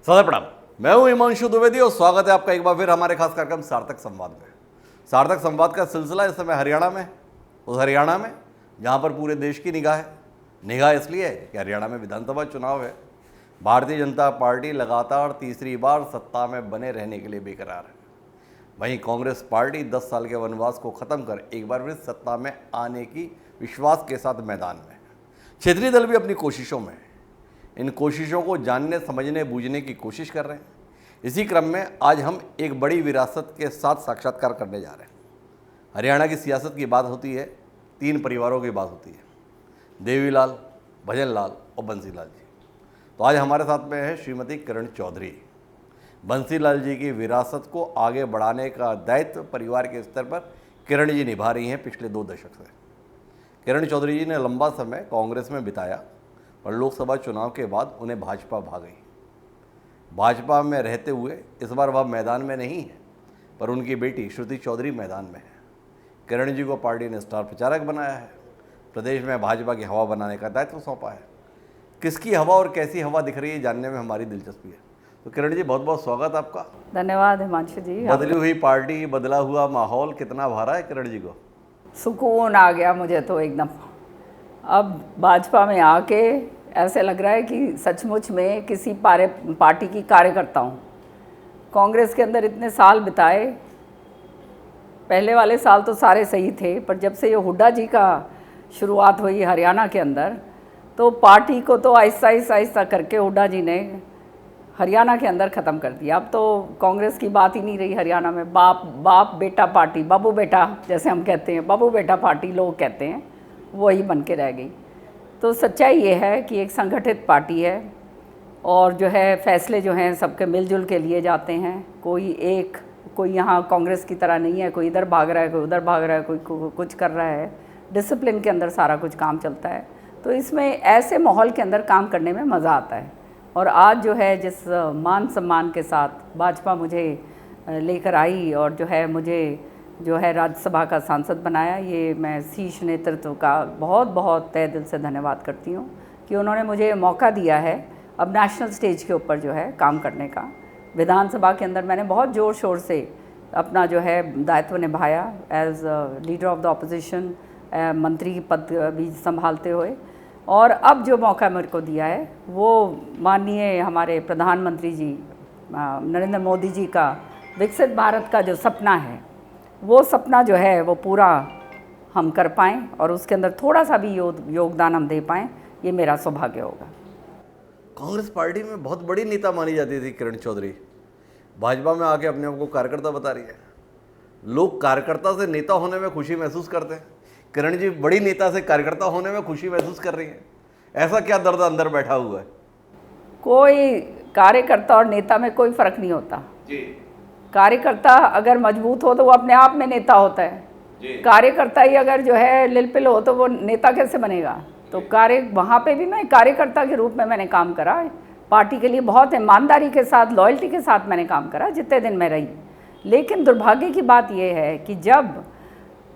सदा प्रणाम। मैं हूं हिमांशु द्विवेदी और स्वागत है आपका एक बार फिर हमारे खास कार्यक्रम सार्थक संवाद में। सार्थक संवाद का सिलसिला इस समय हरियाणा में, उस हरियाणा में जहां पर पूरे देश की निगाह है। निगाह इसलिए है कि हरियाणा में विधानसभा चुनाव है। भारतीय जनता पार्टी लगातार तीसरी बार सत्ता में बने रहने के लिए बेकरार है। वहीं कांग्रेस पार्टी 10 साल के वनवास को खत्म कर एक बार फिर सत्ता में आने की विश्वास के साथ मैदान में है। क्षेत्रीय दल भी अपनी कोशिशों में है। इन कोशिशों को जानने, समझने, बूझने की कोशिश कर रहे हैं। इसी क्रम में आज हम एक बड़ी विरासत के साथ साक्षात्कार करने जा रहे हैं। हरियाणा की सियासत की बात होती है, 3 परिवारों की बात होती है, देवीलाल, भजनलाल और बंसीलाल जी। तो आज हमारे साथ में है श्रीमती किरण चौधरी। बंसीलाल जी की विरासत को आगे बढ़ाने का दायित्व परिवार के स्तर पर किरण जी निभा रही हैं पिछले 2 दशक से। किरण चौधरी जी ने लंबा समय कांग्रेस में बिताया और लोकसभा चुनाव के बाद उन्हें भाजपा भा गई। भाजपा में रहते हुए इस बार वह मैदान में नहीं है, पर उनकी बेटी श्रुति चौधरी मैदान में है। किरण जी को पार्टी ने स्टार प्रचारक बनाया है, प्रदेश में भाजपा की हवा बनाने का दायित्व सौंपा है। किसकी हवा और कैसी हवा दिख रही है जानने में हमारी दिलचस्पी है। तो किरण जी, बहुत बहुत स्वागत आपका। धन्यवाद हिमांशु जी। बदली हुई पार्टी, बदला हुआ माहौल कितना भारा है किरण जी को? सुकून आ गया मुझे तो एकदम। अब भाजपा में आके ऐसे लग रहा है कि सचमुच में किसी पार्टी की कार्यकर्ता हूँ। कांग्रेस के अंदर इतने साल बिताए, पहले वाले साल तो सारे सही थे, पर जब से ये हुड्डा जी का शुरुआत हुई हरियाणा के अंदर, तो पार्टी को तो आहिस्ता आहिस्ता करके हुड्डा जी ने हरियाणा के अंदर ख़त्म कर दिया। अब तो कांग्रेस की बात ही नहीं रही हरियाणा में। बाप बेटा पार्टी, बाबू बेटा जैसे हम कहते हैं, बाबू बेटा पार्टी लोग कहते हैं, वही बन के रह गई। तो सच्चाई ये है कि एक संगठित पार्टी है और जो है फैसले जो हैं सबके मिलजुल के लिए जाते हैं। कोई यहाँ कांग्रेस की तरह नहीं है, कोई इधर भाग रहा है, कोई उधर भाग रहा है, कोई कुछ कर रहा है। डिसिप्लिन के अंदर सारा कुछ काम चलता है। तो इसमें ऐसे माहौल के अंदर काम करने में मज़ा आता है। और आज जो है जिस मान सम्मान के साथ भाजपा मुझे लेकर आई और जो है मुझे जो है राज्यसभा का सांसद बनाया, ये मैं शीर्ष नेतृत्व का बहुत बहुत तहे दिल से धन्यवाद करती हूँ कि उन्होंने मुझे मौका दिया है अब नेशनल स्टेज के ऊपर जो है काम करने का। विधानसभा के अंदर मैंने बहुत ज़ोर शोर से अपना जो है दायित्व निभाया as leader of the opposition, मंत्री पद भी संभालते हुए। और अब जो मौका मेरे को दिया है वो माननीय हमारे प्रधानमंत्री जी नरेंद्र मोदी जी का विकसित भारत का जो सपना है, वो सपना जो है वो पूरा हम कर पाएँ और उसके अंदर थोड़ा सा भी योगदान हम दे पाएँ, ये मेरा सौभाग्य होगा। कांग्रेस पार्टी में बहुत बड़ी नेता मानी जाती थी किरण चौधरी, भाजपा में आके अपने आप को कार्यकर्ता बता रही है। लोग कार्यकर्ता से नेता होने में खुशी महसूस करते हैं। किरण जी बड़ी नेता से कार्यकर्ता होने में खुशी महसूस कर रही हैं। ऐसा क्या दर्द अंदर बैठा हुआ है? कोई कार्यकर्ता और नेता में कोई फर्क नहीं होता जी। कार्यकर्ता अगर मजबूत हो तो वो अपने आप में नेता होता है। कार्यकर्ता ही अगर जो है लिलपिल हो तो वो नेता कैसे बनेगा? तो वहाँ पे भी मैं कार्यकर्ता के रूप में मैंने काम करा। पार्टी के लिए बहुत ईमानदारी के साथ, लॉयल्टी के साथ मैंने काम करा जितने दिन मैं रही। लेकिन दुर्भाग्य की बात यह है कि जब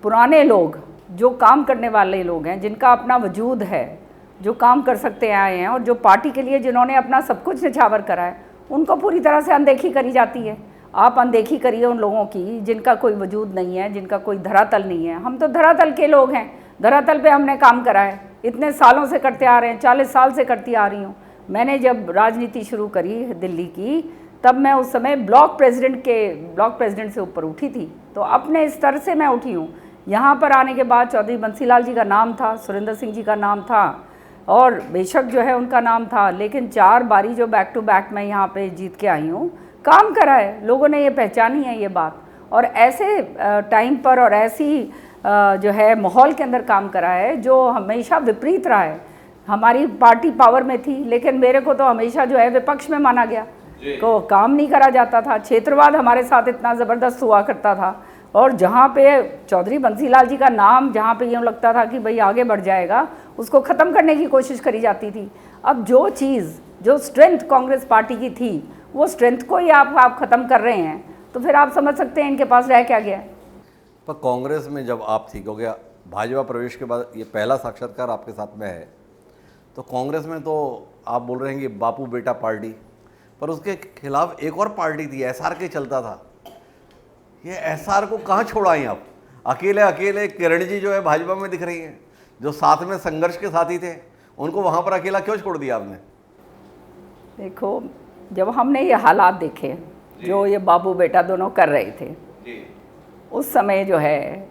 पुराने लोग, जो काम करने वाले लोग हैं, जिनका अपना वजूद है, जो काम कर सकते आए हैं और जो पार्टी के लिए जिन्होंने अपना सब कुछ निछावर करा है, उनको पूरी तरह से अनदेखी करी जाती है। आप अनदेखी करिए उन लोगों की जिनका कोई वजूद नहीं है, जिनका कोई धरातल नहीं है। हम तो धरातल के लोग हैं, धरातल पे हमने काम करा है, इतने सालों से करते आ रहे हैं, 40 साल से करती आ रही हूँ। मैंने जब राजनीति शुरू करी दिल्ली की, तब मैं उस समय ब्लॉक प्रेसिडेंट से ऊपर उठी थी, तो अपने स्तर से मैं उठी हूँ। यहाँ पर आने के बाद चौधरी बंसीलाल जी का नाम था, सुरेंद्र सिंह जी का नाम था और बेशक जो है उनका नाम था, लेकिन 4 बारी जो बैक टू बैक मैं यहाँ पे जीत के आई हूँ, काम करा है, लोगों ने ये पहचानी है ये बात। और ऐसे टाइम पर और ऐसी जो है माहौल के अंदर काम करा है जो हमेशा विपरीत रहा है। हमारी पार्टी पावर में थी, लेकिन मेरे को तो हमेशा जो है विपक्ष में माना गया, तो काम नहीं करा जाता था। क्षेत्रवाद हमारे साथ इतना ज़बरदस्त हुआ करता था और जहाँ पे चौधरी बंसीलाल जी का नाम, जहाँ पे यूँ लगता था कि भाई आगे बढ़ जाएगा, उसको ख़त्म करने की कोशिश करी जाती थी। अब जो चीज़, जो स्ट्रेंथ कांग्रेस पार्टी की थी, वो स्ट्रेंथ को ही आप ख़त्म कर रहे हैं, तो फिर आप समझ सकते हैं इनके पास रह क्या गया। पर कांग्रेस में जब आप थी, क्योंकि भाजपा प्रवेश के बाद ये पहला साक्षात्कार आपके साथ में है, तो कांग्रेस में तो आप बोल रहे हैं कि बापू बेटा पार्टी, पर उसके खिलाफ एक और पार्टी थी, एसआर के चलता था। ये एसआर को कहाँ छोड़ाएं आप? अकेले अकेले किरण जी जो है भाजपा में दिख रही हैं, जो साथ में संघर्ष के साथी थे, उनको वहाँ पर अकेला क्यों छोड़ दिया आपने? देखो, जब हमने ये हालात देखे जो ये बाबू बेटा दोनों कर रहे थे, उस समय जो है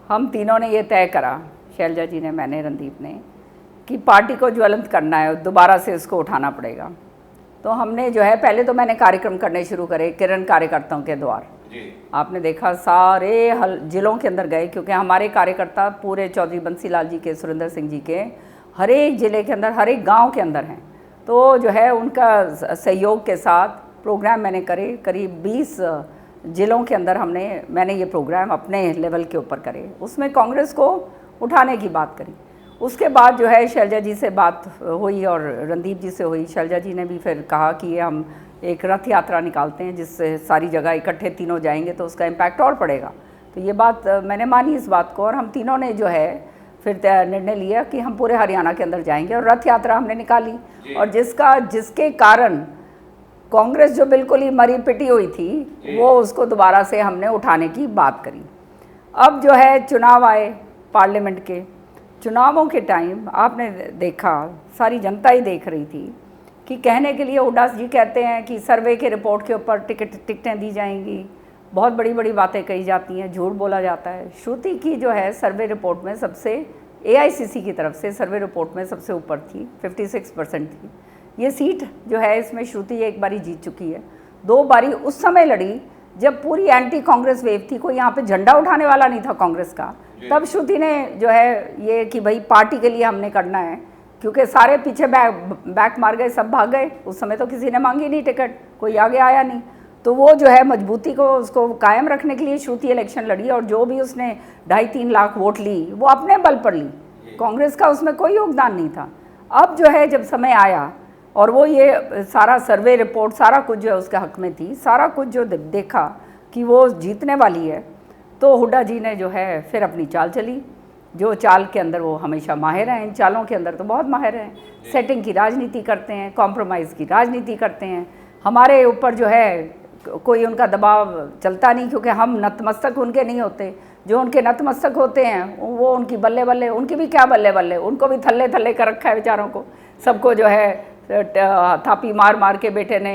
हम तीनों ने ये तय करा, शैलजा जी ने, मैंने, रणदीप ने, कि पार्टी को ज्वलंत करना है, दोबारा से इसको उठाना पड़ेगा। तो हमने जो है पहले तो मैंने कार्यक्रम करने शुरू करे किरण कार्यकर्ताओं के द्वार। आपने देखा सारे जिलों के अंदर गए, क्योंकि हमारे कार्यकर्ता पूरे चौधरी बंसीलाल जी के, सुरेंद्र सिंह जी के हर एक ज़िले के अंदर, हर एक गांव के अंदर हैं। तो जो है उनका सहयोग के साथ प्रोग्राम मैंने करे, करीब 20 ज़िलों के अंदर मैंने ये प्रोग्राम अपने लेवल के ऊपर करे। उसमें कांग्रेस को उठाने की बात करी। उसके बाद जो है शैलजा जी से बात हुई और रणदीप जी से हुई। शैलजा जी ने भी फिर कहा कि ये हम एक रथ यात्रा निकालते हैं, जिससे सारी जगह इकट्ठे तीनों जाएंगे तो उसका इम्पैक्ट और पड़ेगा। तो ये बात मैंने मानी इस बात को, और हम तीनों ने जो है फिर निर्णय लिया कि हम पूरे हरियाणा के अंदर जाएंगे और रथ यात्रा हमने निकाली। और जिसके कारण कांग्रेस जो बिल्कुल ही मरी पिटी हुई थी, वो उसको दोबारा से हमने उठाने की बात करी। अब जो है चुनाव आए, पार्लियामेंट के चुनावों के टाइम आपने देखा, सारी जनता ही देख रही थी कि कहने के लिए हुड्डा जी कहते हैं कि सर्वे के रिपोर्ट के ऊपर टिकटें दी जाएंगी, बहुत बड़ी बड़ी बातें कही जाती हैं, झूठ बोला जाता है। श्रुति की जो है सर्वे रिपोर्ट में सबसे, एआईसीसी की तरफ से सर्वे रिपोर्ट में सबसे ऊपर थी, 56% थी। ये सीट जो है इसमें श्रुति एक बारी जीत चुकी है। 2 बारी उस समय लड़ी जब पूरी एंटी कांग्रेस वेव थी, कोई यहाँ पे झंडा उठाने वाला नहीं था कांग्रेस का। तब श्रुति ने जो है ये कि भाई पार्टी के लिए हमने करना है, क्योंकि सारे पीछे बैक मार गए, सब भाग गए। उस समय तो किसी ने मांगी नहीं टिकट, कोई आगे आया नहीं। तो वो जो है मजबूती को उसको कायम रखने के लिए श्रुति इलेक्शन लड़ी, और जो भी उसने 2.5-3 लाख वोट ली वो अपने बल पर ली, कांग्रेस का उसमें कोई योगदान नहीं था। अब जो है जब समय आया और वो ये सारा सर्वे रिपोर्ट सारा कुछ जो है उसके हक में थी, सारा कुछ जो देखा कि वो जीतने वाली है, तो हुड्डा जी ने जो है फिर अपनी चाल चली, जो चाल के अंदर वो हमेशा माहिर हैं। इन चालों के अंदर तो बहुत माहिर हैं। सेटिंग की राजनीति करते हैं, कॉम्प्रोमाइज़ की राजनीति करते हैं। हमारे ऊपर जो है कोई उनका दबाव चलता नहीं, क्योंकि हम नतमस्तक उनके नहीं होते। जो उनके नतमस्तक होते हैं वो उनकी बल्ले बल्ले, उनकी भी क्या बल्ले बल्ले, उनको भी थल्ले थल्ले कर रखा है बेचारों को। सबको जो है थापी मार मार के बेटे ने,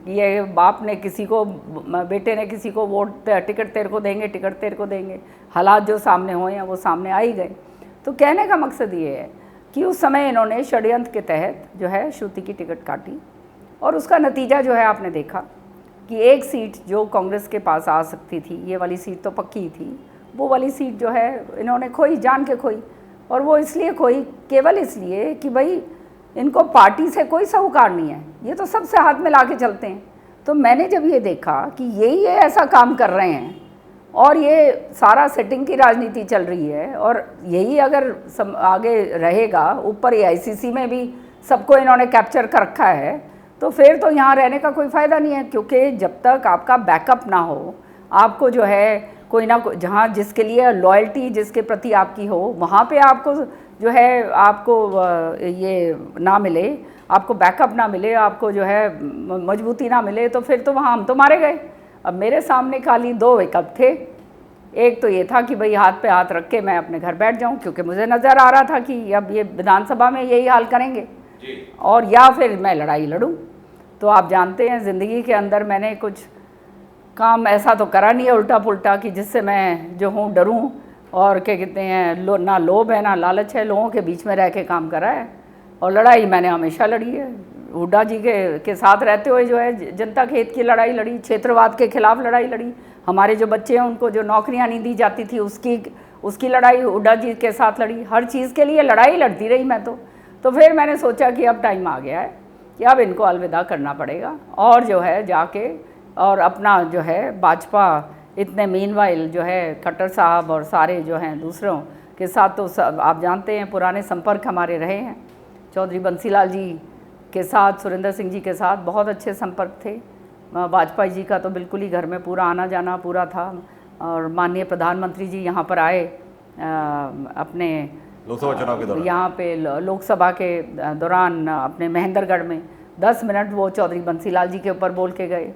ये बाप ने किसी को, बेटे ने किसी को वोट, टिकट तेरे को देंगे, टिकट तेरे को देंगे। हालात जो सामने हुए हैं वो सामने आ ही गए। तो कहने का मकसद ये है कि उस समय इन्होंने षड्यंत्र के तहत जो है श्रुति की टिकट काटी, और उसका नतीजा जो है आपने देखा कि एक सीट जो कांग्रेस के पास आ सकती थी, ये वाली सीट तो पक्की थी, वो वाली सीट जो है इन्होंने खोई, जान के खोई। और वो इसलिए खोई, केवल इसलिए कि भाई इनको पार्टी से कोई साहूकार नहीं है, ये तो सबसे हाथ में ला के चलते हैं। तो मैंने जब ये देखा कि ये ऐसा काम कर रहे हैं और ये सारा सेटिंग की राजनीति चल रही है, और यही अगर आगे रहेगा, ऊपर एआईसीसी में भी सबको इन्होंने कैप्चर कर रखा है, तो फिर तो यहाँ रहने का कोई फ़ायदा नहीं है। क्योंकि जब तक आपका बैकअप ना हो, आपको जो है कोई ना कोई, जहाँ जिसके लिए लॉयल्टी जिसके प्रति आपकी हो, वहाँ पे आपको जो है आपको ये ना मिले, आपको बैकअप ना मिले, आपको जो है मजबूती ना मिले, तो फिर तो वहाँ हम तो मारे गए। अब मेरे सामने खाली 2 विकल्प थे। एक तो ये था कि भाई हाथ पे हाथ रख के मैं अपने घर बैठ जाऊं, क्योंकि मुझे नज़र आ रहा था कि अब ये विधानसभा में यही हाल करेंगे, और या फिर मैं लड़ाई लड़ूं। तो आप जानते हैं ज़िंदगी के अंदर मैंने कुछ काम ऐसा तो करा नहीं है उल्टा पुल्टा कि जिससे मैं जो हूँ डरूं, और क्या कहते हैं, ना लोभ है ना लालच है, लोगों के बीच में रह के काम करा है। और लड़ाई मैंने हमेशा लड़ी है, हुड्डा जी के साथ रहते हुए जो है जनता के हित की लड़ाई लड़ी, क्षेत्रवाद के खिलाफ लड़ाई लड़ी, हमारे जो बच्चे हैं उनको जो नौकरियां नहीं दी जाती थी उसकी लड़ाई हुड्डा जी के साथ लड़ी, हर चीज़ के लिए लड़ाई लड़ती रही मैं तो फिर मैंने सोचा कि अब टाइम आ गया है कि अब इनको अलविदा करना पड़ेगा, और जो है जाके और अपना जो है भाजपा इतने मीनवाइल जो है खट्टर साहब और सारे जो हैं दूसरों के साथ, तो सब आप जानते हैं पुराने संपर्क हमारे रहे हैं। चौधरी बंसीलाल जी के साथ, सुरेंद्र सिंह जी के साथ बहुत अच्छे संपर्क थे। वाजपेयी जी का तो बिल्कुल ही घर में पूरा आना जाना पूरा था, और माननीय प्रधानमंत्री जी यहाँ पर आए अपने लोकसभा चुनाव के दौरान, यहाँ पे लोकसभा के दौरान अपने महेंद्रगढ़ में, 10 मिनट वो चौधरी बंसीलाल जी के ऊपर बोल के गए।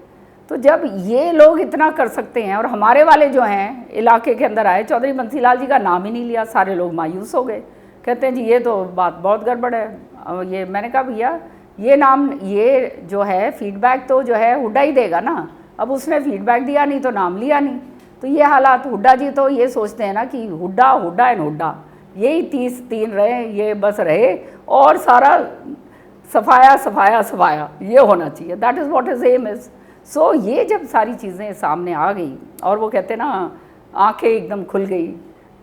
तो जब ये लोग इतना कर सकते हैं और हमारे वाले जो हैं इलाके के अंदर आए, चौधरी बंसीलाल जी का नाम ही नहीं लिया, सारे लोग मायूस हो गए, कहते हैं जी ये तो बात बहुत गड़बड़ है। ये मैंने कहा भैया ये नाम, ये जो है फीडबैक तो जो है हुड्डा ही देगा ना, अब उसने फीडबैक दिया नहीं तो नाम लिया नहीं, तो ये हालात, हुड्डा जी तो ये सोचते हैं ना कि हुड्डा हुड्डा एंड हुड्डा यही 30 रहे, ये बस रहे और सारा सफाया सफाया सफाया ये होना चाहिए, that is what is aim is. So ये जब सारी चीज़ें सामने आ गई और वो कहते ना आंखें एकदम खुल गई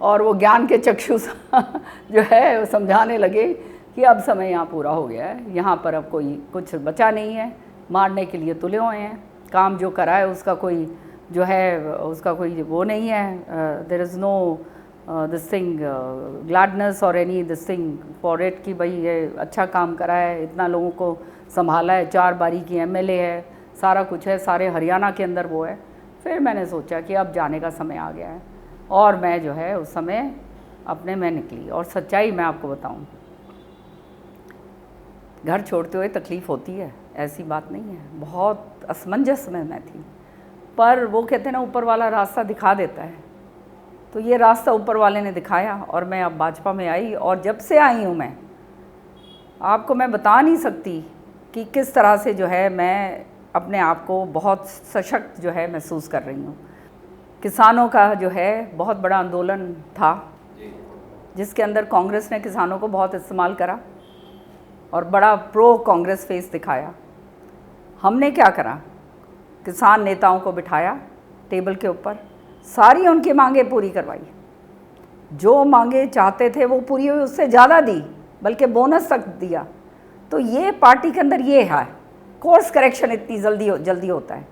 और वो ज्ञान के चक्षु जो है वो समझाने लगे कि अब समय यहाँ पूरा हो गया है, यहाँ पर अब कोई कुछ बचा नहीं है, मारने के लिए तुले हुए हैं, काम जो करा है उसका कोई जो है उसका कोई वो नहीं है, there is no this thing gladness और any this thing for it कि भाई ये अच्छा काम करा है, इतना लोगों को संभाला है, 4 बारी की एमएलए है, सारा कुछ है, सारे हरियाणा के अंदर वो है। फिर मैंने सोचा कि अब जाने का समय आ गया है और मैं जो है उस समय अपने में निकली। और सच्चाई मैं आपको बताऊं, घर छोड़ते हुए तकलीफ़ होती है, ऐसी बात नहीं है, बहुत असमंजस में मैं थी, पर वो कहते हैं ना ऊपर वाला रास्ता दिखा देता है, तो ये रास्ता ऊपर वाले ने दिखाया और मैं अब भाजपा में आई। और जब से आई हूँ मैं आपको मैं बता नहीं सकती कि किस तरह से जो है मैं अपने आप को बहुत सशक्त जो है महसूस कर रही हूँ। किसानों का जो है बहुत बड़ा आंदोलन था जिसके अंदर कांग्रेस ने किसानों को बहुत इस्तेमाल करा और बड़ा प्रो कांग्रेस फेस दिखाया। हमने क्या करा, किसान नेताओं को बिठाया टेबल के ऊपर, सारी उनकी मांगें पूरी करवाई, जो मांगे चाहते थे वो पूरी हुई, उससे ज़्यादा दी, बल्कि बोनस तक दिया। तो ये पार्टी के अंदर ये है, कोर्स करेक्शन इतनी जल्दी होता है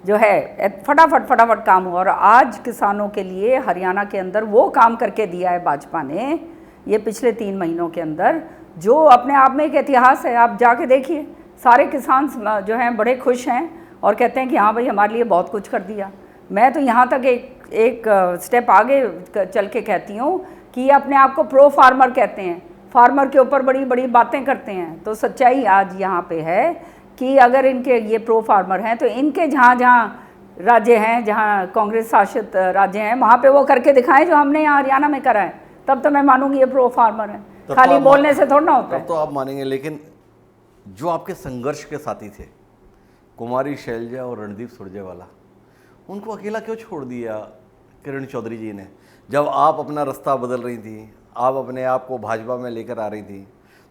जो है, फटाफट काम हुआ। और आज किसानों के लिए हरियाणा के अंदर वो काम करके दिया है भाजपा ने ये पिछले 3 महीनों के अंदर, जो अपने आप में एक इतिहास है। आप जाके देखिए, सारे किसान जो हैं बड़े खुश हैं और कहते हैं कि हाँ भाई हमारे लिए बहुत कुछ कर दिया। मैं तो यहाँ तक एक स्टेप आगे चल के कहती हूँ कि ये अपने आप को प्रो फार्मर कहते हैं, फार्मर के ऊपर बड़ी बड़ी बातें करते हैं। तो सच्चाई आज यहाँ पे है कि अगर इनके ये प्रो फार्मर हैं तो इनके जहाँ जहाँ राज्य हैं, जहाँ कांग्रेस शासित राज्य हैं, वहाँ पे वो करके दिखाएं जो हमने यहाँ हरियाणा में करा है, तब तो मैं मानूंगी ये प्रो फार्मर है। खाली बोलने से थोड़ा ना होता है। तो आप मानेंगे, लेकिन जो आपके संघर्ष के साथी थे कुमारी शैलजा और रणदीप सुरजेवाला, उनको अकेला क्यों छोड़ दिया किरण चौधरी जी ने? जब आप अपना रास्ता बदल रही थी, आप अपने आप को भाजपा में लेकर आ रही थी,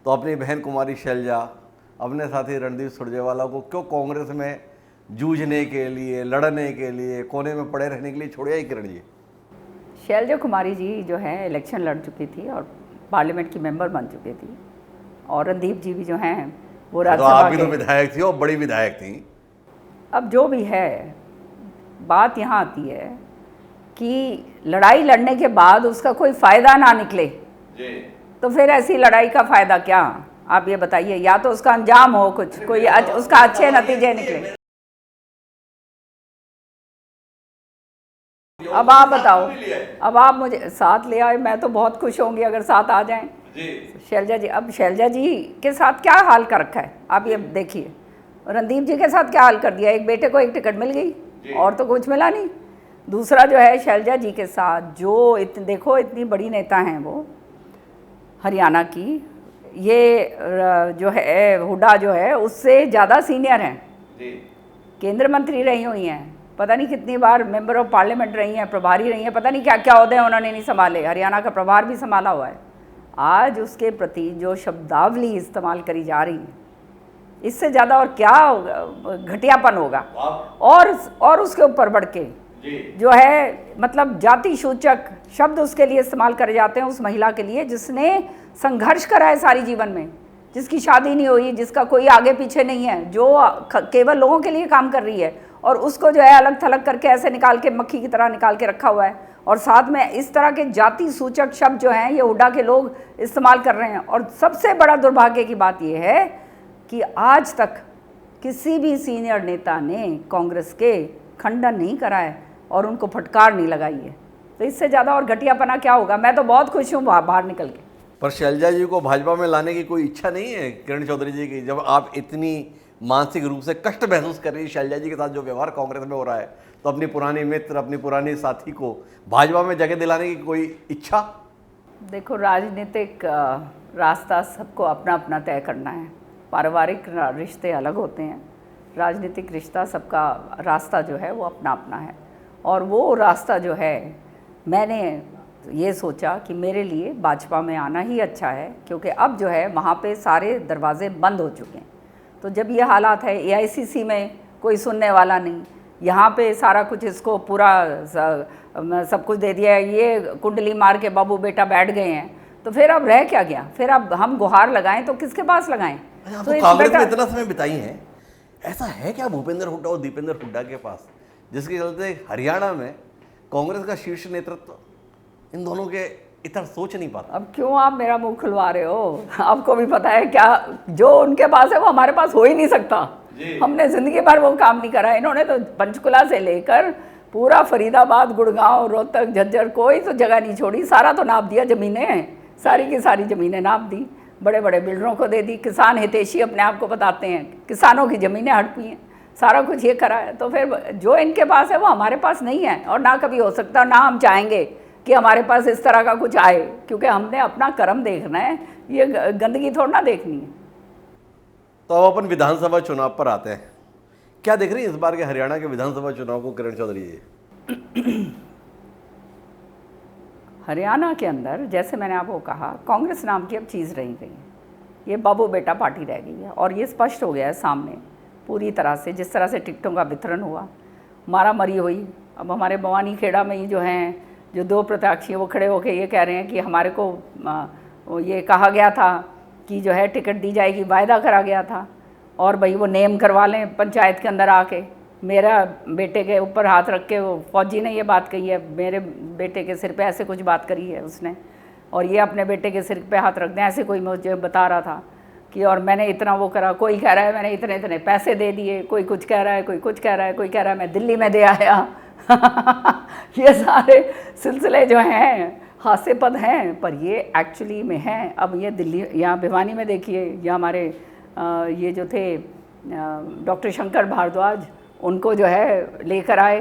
तो अपनी बहन कुमारी शैलजा, अपने साथी रणदीप सुरजेवाला को क्यों कांग्रेस में जूझने के लिए, लड़ने के लिए, कोने में पड़े रहने के लिए छोड़िया ही किरण जी? शैलजा कुमारी जी जो है इलेक्शन लड़ चुकी थी और पार्लियामेंट की मेंबर बन चुकी थी, और रणदीप जी भी जो हैं वो राज्यसभा तो आप भी तो विधायक थी और बड़ी विधायक थी। अब जो भी है, बात यहाँ आती है कि लड़ाई लड़ने के बाद उसका कोई फ़ायदा ना निकले तो फिर ऐसी लड़ाई का फ़ायदा क्या? आप ये बताइए, या तो उसका अंजाम हो कुछ, कोई उसका अच्छे नतीजे निकले। अब आप बताओ, अब आप मुझे साथ ले आए, मैं तो बहुत खुश होंगी अगर साथ आ जाएं शैलजा जी। अब शैलजा जी के साथ क्या हाल कर रखा है आप ये देखिए, रणदीप जी के साथ क्या हाल कर दिया, एक बेटे को एक टिकट मिल गई और तो कुछ मिला नहीं। दूसरा जो है शैलजा जी के साथ जो देखो इतनी बड़ी नेता हैं वो हरियाणा की, ये जो है हुड्डा जो है उससे ज़्यादा सीनियर हैं, केंद्र मंत्री रही हुई हैं, पता नहीं कितनी बार मेंबर ऑफ पार्लियामेंट रही हैं, प्रभारी रही हैं, पता नहीं क्या क्या ओहदे उन्होंने नहीं संभाले, हरियाणा का प्रभार भी संभाला हुआ है। आज उसके प्रति जो शब्दावली इस्तेमाल करी जा रही है, इससे ज़्यादा और क्या घटियापन होगा। और उसके ऊपर बढ़ के जो है मतलब जाति सूचक शब्द उसके लिए इस्तेमाल करे जाते हैं, उस महिला के लिए जिसने संघर्ष करा है सारी जीवन में, जिसकी शादी नहीं हुई, जिसका कोई आगे पीछे नहीं है, जो केवल लोगों के लिए काम कर रही है, और उसको जो है अलग थलग करके ऐसे निकाल के मक्खी की तरह निकाल के रखा हुआ है। और साथ में इस तरह के जाति सूचक शब्द जो हैं ये हुड्डा के लोग इस्तेमाल कर रहे हैं। और सबसे बड़ा दुर्भाग्य की बात ये है कि आज तक किसी भी सीनियर नेता ने कांग्रेस के खंडन नहीं करा है और उनको फटकार नहीं लगाई है। तो इससे ज़्यादा और घटियापना क्या होगा? मैं तो बहुत खुश हूँ बाहर निकल के। पर शैलजा जी को भाजपा में लाने की कोई इच्छा नहीं है किरण चौधरी जी की, जब आप इतनी मानसिक रूप से कष्ट महसूस कर रही है शैलजा जी के साथ जो व्यवहार कांग्रेस में हो रहा है, तो अपनी पुरानी मित्र, अपनी पुरानी साथी को भाजपा में जगह दिलाने की कोई इच्छा? देखो, राजनीतिक रास्ता सबको अपना अपना तय करना है। पारिवारिक रिश्ते अलग होते हैं, राजनीतिक रिश्ता सबका रास्ता जो है वो अपना अपना है। और वो रास्ता जो है, मैंने ये सोचा कि मेरे लिए भाजपा में आना ही अच्छा है, क्योंकि अब जो है वहाँ पे सारे दरवाजे बंद हो चुके हैं। तो जब ये हालात है, एआईसीसी में कोई सुनने वाला नहीं, यहाँ पे सारा कुछ इसको पूरा सब कुछ दे दिया है, ये कुंडली मार के बाबू बेटा बैठ गए हैं, तो फिर अब रह क्या गया? फिर अब हम गुहार लगाएं तो किसके पास लगाएं? तो कांग्रेस में इतना समय बिताई है, ऐसा है क्या भूपेंद्र हुड्डा और दीपेंद्र हुड्डा के पास, जिसके चलते हरियाणा में कांग्रेस का शीर्ष नेतृत्व इन दोनों के इतना सोच नहीं पाता? अब क्यों आप मेरा मुंह खुलवा रहे हो? आपको भी पता है क्या, जो उनके पास है वो हमारे पास हो ही नहीं सकता। हमने जिंदगी भर वो काम नहीं करा। इन्होंने तो पंचकुला से लेकर पूरा फरीदाबाद, गुड़गांव, रोहतक, झज्जर, कोई तो जगह नहीं छोड़ी, सारा तो नाप दिया। ज़मीनें, सारी की सारी ज़मीनें नाप दी, बड़े बड़े बिल्डरों को दे दी। किसान हितैषी अपने आप को बताते हैं, किसानों की ज़मीनें हड़पी हैं, सारा कुछ ये करा है। तो फिर जो इनके पास है वो हमारे पास नहीं है, और ना कभी हो सकता, ना हम चाहेंगे कि हमारे पास इस तरह का कुछ आए, क्योंकि हमने अपना कर्म देखना है, ये गंदगी थोड़ा ना देखनी है। तो अब अपन विधानसभा चुनाव पर आते हैं। क्या देख रही है इस बार के हरियाणा के विधानसभा चुनाव को किरण चौधरी जी? हरियाणा के अंदर, जैसे मैंने आपको कहा, कांग्रेस नाम की अब चीज़ रही गई है, ये बाबू बेटा पार्टी रह गई है। और ये स्पष्ट हो गया है सामने पूरी तरह से, जिस तरह से टिकटों का वितरण हुआ, मारामारी हुई। अब हमारे भवानी खेड़ा में ही जो हैं, जो दो प्रत्याशी, वो खड़े होकर ये कह रहे हैं कि हमारे को ये कहा गया था कि जो है टिकट दी जाएगी, वायदा करा गया था, और भाई वो नेम करवा लें पंचायत के अंदर आके। मेरा बेटे के ऊपर हाथ रख के वो फौजी ने ये बात कही है, मेरे बेटे के सिर पे ऐसे कुछ बात करी है उसने, और ये अपने बेटे के सिर पे हाथ रख दें, ऐसे कोई मुझे बता रहा था कि और मैंने इतना वो करा। कोई कह रहा है मैंने इतने इतने पैसे दे दिए, कोई कुछ कह रहा है, कोई कुछ कह रहा है, कोई कह रहा है मैं दिल्ली में दे आया। ये सारे सिलसिले जो हैं हास्यास्पद हैं, पर ये एक्चुअली में हैं। अब ये दिल्ली, यहाँ भिवानी में देखिए, या हमारे ये जो थे डॉक्टर शंकर भारद्वाज, उनको जो है लेकर आए,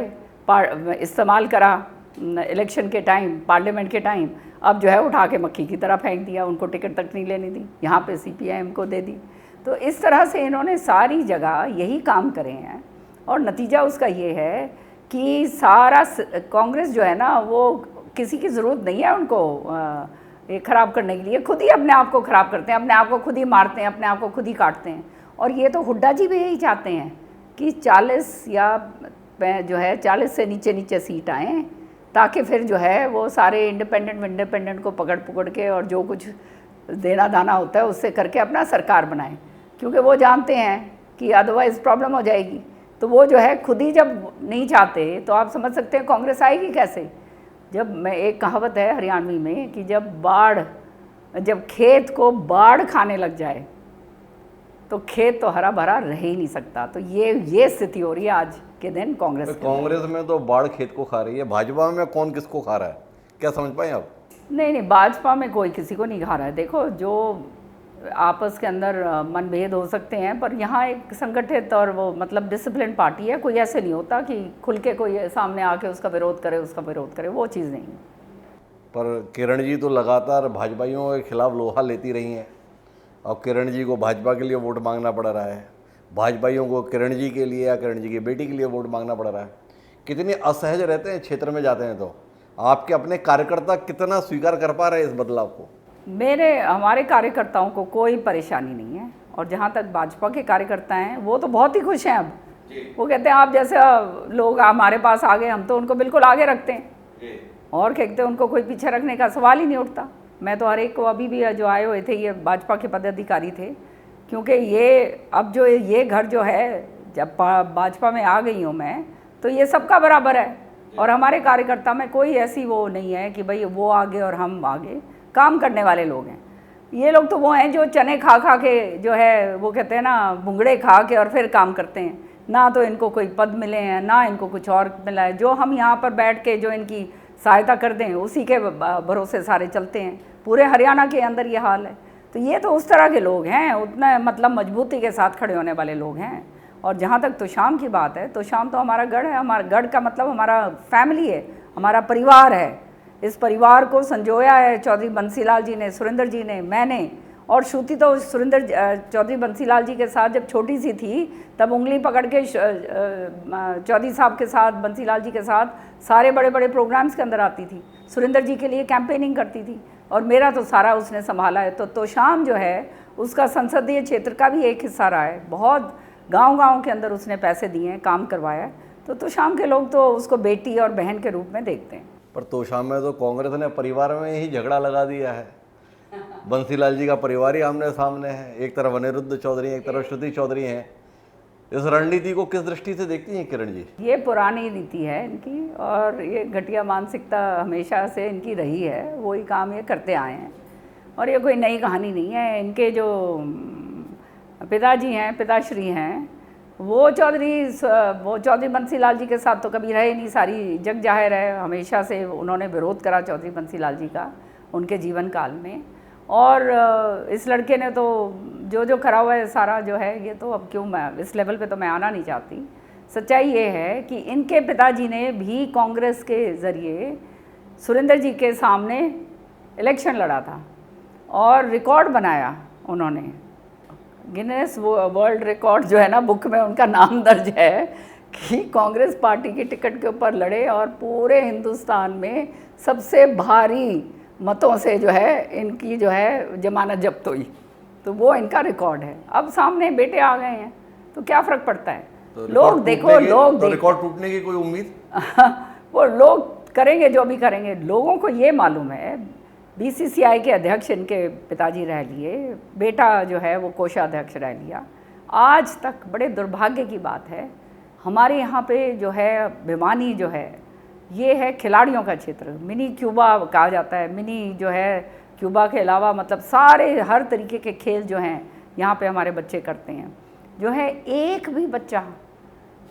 इस्तेमाल करा इलेक्शन के टाइम, पार्लियामेंट के टाइम। अब जो है उठा के मक्खी की तरह फेंक दिया, उनको टिकट तक नहीं लेने दी, यहाँ पे सीपीआईएम को दे दी। तो इस तरह से इन्होंने सारी जगह यही काम करे हैं, और नतीजा उसका ये है कि सारा कांग्रेस जो है ना, वो किसी की ज़रूरत नहीं है उनको ये ख़राब करने के लिए, खुद ही अपने आप को ख़राब करते हैं, अपने आप को खुद ही मारते हैं, अपने आप को खुद ही काटते हैं। और ये तो हुड्डा जी भी यही चाहते हैं कि 40 या जो है 40 से नीचे नीचे सीट आएँ, ताकि फिर जो है वो सारे इंडिपेंडेंट को पकड़ के और जो कुछ देना दाना होता है उससे करके अपना सरकार बनाएं, क्योंकि वो जानते हैं कि अदरवाइज़ प्रॉब्लम हो जाएगी। तो वो जो है खुद ही जब नहीं चाहते, तो आप समझ सकते हैं कांग्रेस आएगी कैसे। जब मैं, एक कहावत है हरियाणवी में कि जब खेत को बाढ़ खाने लग जाए तो खेत तो हरा भरा रह ही नहीं सकता। तो ये स्थिति हो रही है आज के दिन कांग्रेस के। कांग्रेस में तो बाढ़ खेत को खा रही है, भाजपा में कौन किसको खा रहा है, क्या समझ पाए आप? नहीं, भाजपा में कोई किसी को नहीं खा रहा है। देखो, जो आपस के अंदर मनभेद हो सकते हैं, पर यहाँ एक संगठित और वो मतलब डिसिप्लिन पार्टी है। कोई ऐसे नहीं होता कि खुल के कोई सामने आके उसका विरोध करे, वो चीज़ नहीं है। पर किरण जी तो लगातार भाजपाइयों के खिलाफ लोहा लेती रही हैं, और किरण जी को भाजपा के लिए वोट मांगना पड़ रहा है, भाजपाइयों को किरण जी के लिए या किरण जी की बेटी के लिए वोट मांगना पड़ रहा है। कितने असहज रहते हैं क्षेत्र में जाते हैं, तो आपके अपने कार्यकर्ता कितना स्वीकार कर पा रहे हैं इस बदलाव को? हमारे कार्यकर्ताओं को कोई परेशानी नहीं है, और जहाँ तक भाजपा के कार्यकर्ता हैं वो तो बहुत ही खुश हैं। अब वो कहते हैं आप जैसे लोग हमारे पास आ गए, हम तो उनको बिल्कुल आगे रखते हैं, और कहते हैं उनको कोई पीछे रखने का सवाल ही नहीं उठता। मैं तो हर एक को, अभी भी जो आए हुए थे ये भाजपा के पदाधिकारी थे, क्योंकि ये अब जो ये घर जो है, जब भाजपा में आ गई हूँ मैं, तो ये सबका बराबर है। और हमारे कार्यकर्ता में कोई ऐसी वो नहीं है कि भाई वो आगे और हम आगे, काम करने वाले लोग हैं। ये लोग तो वो हैं जो चने खा के जो है, वो कहते हैं ना, भुंगड़े खा के और फिर काम करते हैं। ना तो इनको कोई पद मिले हैं, ना इनको कुछ और मिला है। जो हम यहाँ पर बैठ के जो इनकी सहायता कर दें, उसी के भरोसे सारे चलते हैं। पूरे हरियाणा के अंदर ये हाल है। तो ये तो उस तरह के लोग हैं, उतना मतलब मजबूती के साथ खड़े होने वाले लोग हैं। और जहाँ तक तोशाम की बात है, तोशाम तो हमारा गढ़ है, हमारा गढ़ का मतलब हमारा फैमिली है, हमारा परिवार है। इस परिवार को संजोया है चौधरी बंसीलाल जी ने, सुरेंद्र जी ने, मैंने। और श्रुति तो सुरेंद्र चौधरी बंसीलाल जी के साथ जब छोटी सी थी तब उंगली पकड़ के चौधरी साहब के साथ, बंसीलाल जी के साथ सारे बड़े बड़े प्रोग्राम्स के अंदर आती थी, सुरेंद्र जी के लिए कैंपेनिंग करती थी। और मेरा तो सारा उसने संभाला है। तो तोशाम जो है उसका संसदीय क्षेत्र का भी एक हिस्सा रहा है। बहुत गांव-गांव के अंदर उसने पैसे दिए हैं, काम करवाया है। तो तोशाम के लोग तो उसको बेटी और बहन के रूप में देखते हैं। पर तोशाम में तो कांग्रेस ने परिवार में ही झगड़ा लगा दिया है। बंसीलाल जी का परिवार ही आमने सामने है, एक तरफ अनिरुद्ध चौधरी, एक तरफ श्रुति चौधरी हैं। इस रणनीति को किस दृष्टि से देखती हैं किरण जी? ये पुरानी नीति है इनकी, और ये घटिया मानसिकता हमेशा से इनकी रही है। वही काम ये करते आए हैं, और ये कोई नई कहानी नहीं है। इनके जो पिताजी हैं, पिताश्री हैं, वो चौधरी बंसीलाल जी के साथ तो कभी रहे नहीं, सारी जग जाहिर है। हमेशा से उन्होंने विरोध करा चौधरी बंसीलाल जी का उनके जीवन काल में। और इस लड़के ने तो जो करा हुआ है सारा जो है, ये तो अब क्यों, मैं इस लेवल पे तो मैं आना नहीं चाहती। सच्चाई ये है कि इनके पिताजी ने भी कांग्रेस के ज़रिए सुरेंद्र जी के सामने इलेक्शन लड़ा था और रिकॉर्ड बनाया उन्होंने। गिनेस वर्ल्ड रिकॉर्ड जो है ना, बुक में उनका नाम दर्ज है कि कांग्रेस पार्टी की टिकट के ऊपर लड़े और पूरे हिंदुस्तान में सबसे भारी मतों से जो है इनकी जो है जमानत जब्त हुई। तो वो इनका रिकॉर्ड है। अब सामने बेटे आ गए हैं तो क्या फ़र्क पड़ता है? तो लोग देखो, लोग तो रिकॉर्ड टूटने की कोई उम्मीद? वो लोग करेंगे जो भी करेंगे। लोगों को ये मालूम है, बीसीसीआई के अध्यक्ष इनके पिताजी रह लिए, बेटा जो है वो कोषाध्यक्ष रह लिया। आज तक बड़े दुर्भाग्य की बात है, हमारे यहाँ पे जो है भिवानी जो है ये है खिलाड़ियों का क्षेत्र। मिनी क्यूबा कहा जाता है। मिनी जो है क्यूबा के अलावा मतलब सारे हर तरीके के खेल जो हैं यहाँ पे हमारे बच्चे करते हैं। जो है एक भी बच्चा,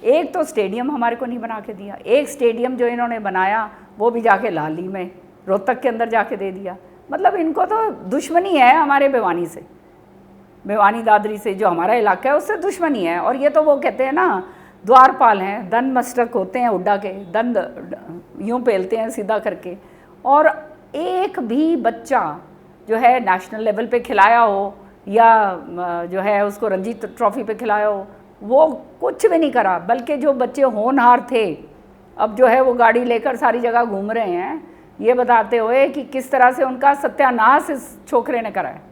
एक तो स्टेडियम हमारे को नहीं बना के दिया। एक स्टेडियम जो इन्होंने बनाया वो भी जाके लाली में रोहतक के अंदर जाके दे दिया। मतलब इनको तो दुश्मनी है हमारे भिवानी से, भिवानी दादरी से जो हमारा इलाका है उससे दुश्मनी है। और ये तो वो कहते हैं ना, द्वारपाल हैं, दंड मस्तक होते हैं उड्डा के, दंड यूँ पेलते हैं सीधा करके। और एक भी बच्चा जो है नेशनल लेवल पे खिलाया हो या जो है उसको रणजी ट्रॉफी पे खिलाया हो, वो कुछ भी नहीं करा। बल्कि जो बच्चे होनहार थे अब जो है वो गाड़ी लेकर सारी जगह घूम रहे हैं, ये बताते हुए कि किस तरह से उनका सत्यानाश इस छोकरे ने करा है।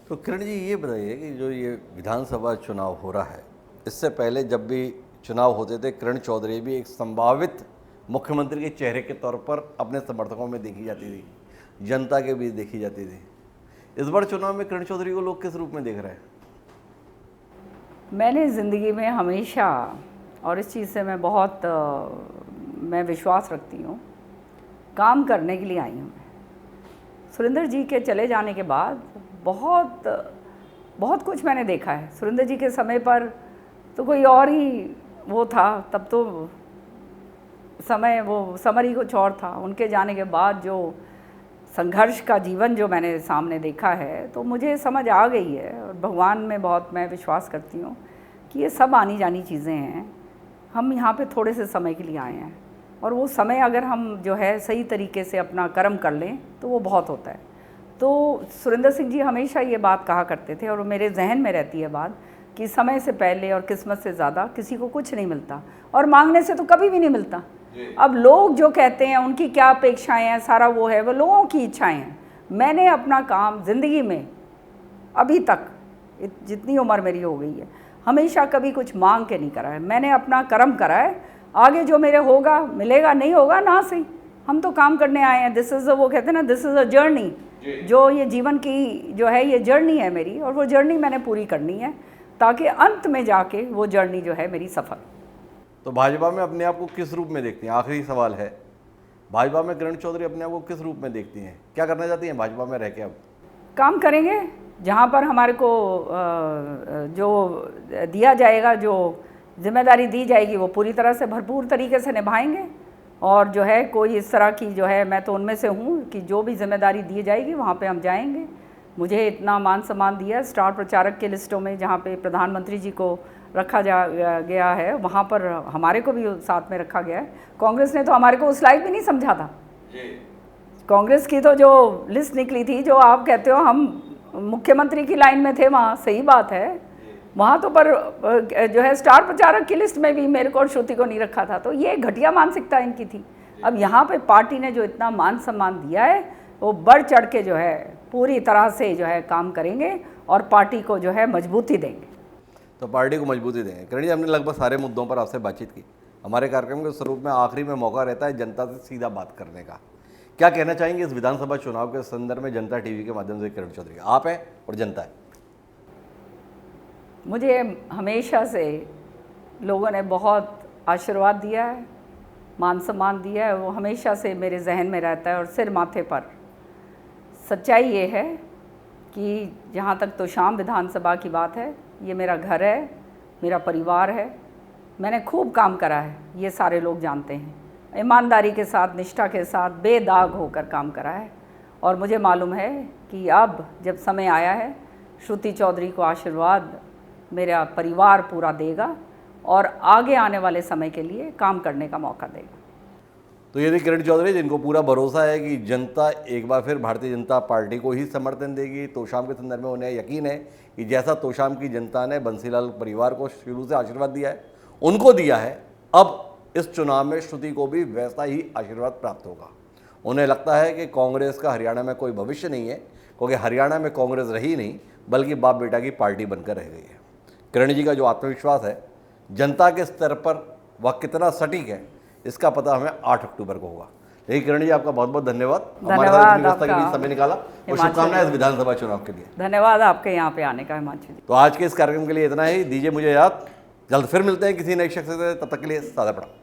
तो किरण जी ये बताइए कि जो ये विधानसभा चुनाव हो रहा है, इससे पहले जब भी चुनाव होते थे किरण चौधरी भी एक संभावित मुख्यमंत्री के चेहरे के तौर पर अपने समर्थकों में देखी जाती थी, जनता के बीच देखी जाती थी। इस बार चुनाव में किरण चौधरी को लोग किस रूप में देख रहे हैं? मैंने ज़िंदगी में हमेशा, और इस चीज़ से मैं बहुत मैं विश्वास रखती हूँ, काम करने के लिए आई हूँ। सुरेंद्र जी के चले जाने के बाद बहुत कुछ मैंने देखा है। सुरेंद्र जी के समय पर तो कोई और ही वो था, तब तो समय वो समर ही कुछ और था। उनके जाने के बाद जो संघर्ष का जीवन जो मैंने सामने देखा है, तो मुझे समझ आ गई है। और भगवान में बहुत मैं विश्वास करती हूँ कि ये सब आनी जानी चीज़ें हैं। हम यहाँ पे थोड़े से समय के लिए आए हैं, और वो समय अगर हम जो है सही तरीके से अपना कर्म कर लें तो वो बहुत होता है। तो सुरेंद्र सिंह जी हमेशा ये बात कहा करते थे, और मेरे जहन में रहती है बात कि समय से पहले और किस्मत से ज़्यादा किसी को कुछ नहीं मिलता, और मांगने से तो कभी भी नहीं मिलता। अब लोग जो कहते हैं उनकी क्या अपेक्षाएं हैं, सारा वो है, वो लोगों की इच्छाएं हैं। मैंने अपना काम ज़िंदगी में अभी तक, जितनी उम्र मेरी हो गई है, हमेशा कभी कुछ मांग के नहीं करा है। मैंने अपना कर्म करा है। आगे जो मेरे होगा मिलेगा, नहीं होगा ना सही। हम तो काम करने आए हैं। दिस इज़ वो कहते हैं ना, दिस इज़ अ जर्नी। जो ये जीवन की जो है ये जर्नी है मेरी, और वो जर्नी मैंने पूरी करनी है ताकि अंत में जाके वो जर्नी जो है मेरी सफल। तो भाजपा में अपने आप को किस रूप में देखती हैं? आखिरी सवाल है, भाजपा में किरण चौधरी अपने आप को किस रूप में देखती हैं? क्या करना चाहती हैं भाजपा में रह के? अब काम करेंगे, जहाँ पर हमारे को जो दिया जाएगा, जो जिम्मेदारी दी जाएगी, वो पूरी तरह से भरपूर तरीके से निभाएंगे। और जो है कोई इस तरह की जो है, मैं तो उनमें से हूँ कि जो भी जिम्मेदारी दी जाएगी वहाँ पे हम जाएंगे। मुझे इतना मान सम्मान दिया स्टार प्रचारक के लिस्टों में, जहाँ पे प्रधानमंत्री जी को रखा गया है, वहाँ पर हमारे को भी साथ में रखा गया है। कांग्रेस ने तो हमारे को उस लायक भी नहीं समझा था। कांग्रेस की तो जो लिस्ट निकली थी, जो आप कहते हो हम मुख्यमंत्री की लाइन में थे, वहाँ सही बात है, वहाँ तो पर जो है स्टार प्रचारक की लिस्ट में भी मेरे को और श्रुति को नहीं रखा था। तो ये घटिया मानसिकता इनकी थी। अब यहाँ पे पार्टी ने जो इतना मान सम्मान दिया है, वो बढ़ चढ़ के जो है पूरी तरह से जो है काम करेंगे और पार्टी को जो है मजबूती देंगे। तो पार्टी को मजबूती देंगे। किरण जी, हमने लगभग सारे मुद्दों पर आपसे बातचीत की। हमारे कार्यक्रम के स्वरूप में आखिरी में मौका रहता है जनता से सीधा बात करने का। क्या कहना चाहेंगे इस विधानसभा चुनाव के संदर्भ में जनता टीवी के माध्यम से? किरण चौधरी, आप हैं और जनता है। मुझे हमेशा से लोगों ने बहुत आशीर्वाद दिया है, मान सम्मान दिया है, वो हमेशा से मेरे जहन में रहता है और सिर माथे पर। सच्चाई ये है कि जहाँ तक तोशाम विधानसभा की बात है, ये मेरा घर है, मेरा परिवार है। मैंने खूब काम करा है, ये सारे लोग जानते हैं। ईमानदारी के साथ, निष्ठा के साथ, बेदाग होकर काम करा है। और मुझे मालूम है कि अब जब समय आया है, श्रुति चौधरी को आशीर्वाद मेरा परिवार पूरा देगा और आगे आने वाले समय के लिए काम करने का मौका देगा। तो ये थी किरण चौधरी, जिनको पूरा भरोसा है कि जनता एक बार फिर भारतीय जनता पार्टी को ही समर्थन देगी। तोशाम के संदर्भ में उन्हें यकीन है कि जैसा तोशाम की जनता ने बंसीलाल परिवार को शुरू से आशीर्वाद दिया है, उनको दिया है, अब इस चुनाव में श्रुति को भी वैसा ही आशीर्वाद प्राप्त होगा। उन्हें लगता है कि कांग्रेस का हरियाणा में कोई भविष्य नहीं है, क्योंकि हरियाणा में कांग्रेस रही नहीं, बल्कि बाप बेटा की पार्टी बनकर रह गई है। किरण जी का जो आत्मविश्वास है जनता के स्तर पर, वह कितना सटीक है, इसका पता हमें 8 अक्टूबर को होगा। लेकिन किरण जी, आपका बहुत बहुत धन्यवाद हमारे साथ व्यवस्था के बीच समय निकाला, और शुभकामनाएं इस विधानसभा चुनाव के लिए। धन्यवाद आपके यहाँ पे आने का हिमांशु जी। तो आज के इस कार्यक्रम के लिए इतना ही। दीजिए मुझे याद, जल्द फिर मिलते हैं किसी नए शख्स से। तब तक के लिए सादा प्रणाम।